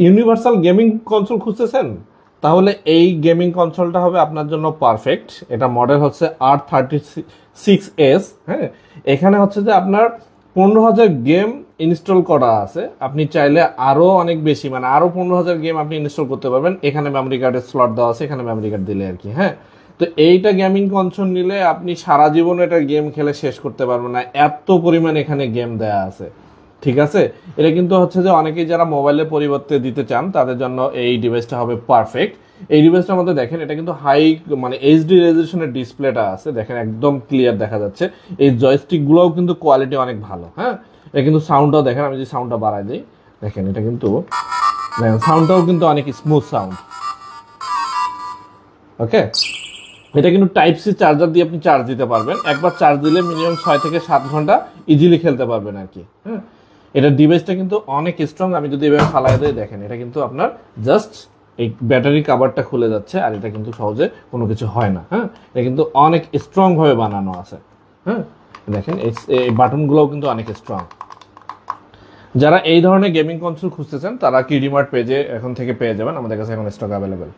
Universal gaming console খুঁজতেছেন, তাহলে এই গেমিং কনসোলটা হবে আপনার জন্য পারফেক্ট। এটা মডেল হচ্ছে R36S। হ্যাঁ, এখানে হচ্ছে যে আপনার 15,000 গেম ইনস্টল করা আছে। আপনি চাইলে আরো অনেক বেশি, মানে আরো 15,000 গেম আপনি ইনস্টল করতে পারবেন। এখানে মেমোরি কার্ডের স্লট দেওয়া আছে, এখানে মেমোরি কার্ড দিলে আর কি। হ্যাঁ, তো এইটা গেমিং কনসোল নিলে আপনি সারা জীবন এটা গেম খেলে শেষ করতে পারবেন না, এত পরিমাণ এখানে গেম দেয়া আছে। ঠিক আছে, এটা কিন্তু হচ্ছে যে অনেকেই যারা মোবাইলের পরিবর্তে দিতে চান তাদের জন্য এই ডিভাইসটা হবে পারফেক্ট। এই ডিভাইসটার মধ্যে দেখেন এটা কিন্তু হাই মানে এইচডি রেজলিউশনের ডিসপ্লেটা আছে, দেখেন একদম ক্লিয়ার দেখা যাচ্ছে। এই জয়স্টিক গুলোও কিন্তু কোয়ালিটি অনেক ভালো। হ্যাঁ, এটা কিন্তু সাউন্ডটাও দেখেন, আমি যদি সাউন্ডটা বাড়াই দিই, দেখেন এটা কিন্তু দেখেন সাউন্ডটাও কিন্তু অনেক স্মুথ সাউন্ড। ওকে, এটা কিন্তু টাইপ সি চার্জার দিয়ে আপনি চার্জ দিতে পারবেন। একবার চার্জ দিলে মিনিমাম 6 থেকে 7 ঘন্টা ইজিলি খেলতে পারবেন আর কি। হ্যাঁ, এটা ডিভাইসটা কিন্তু অনেক স্ট্রং। আমি যদি এভাবে ফালাই দিই, দেখেন এটা কিন্তু আপনার জাস্ট এই ব্যাটারি কাভারটা খুলে যাচ্ছে, আর এটা কিন্তু সহজে কোনো কিছু হয় না। হ্যাঁ, এটা কিন্তু অনেক স্ট্রং ভাবে বানানো আছে। হ্যাঁ, দেখেন এই বাটনগুলোও কিন্তু অনেক স্ট্রং। যারা এই ধরনের গেমিং কনসোল খুঁজতেছেন তারা কিডিমার্ট পেজে এখন থেকে পেয়ে যাবেন, আমাদের কাছে এখন স্টক অ্যাভেলেবেল।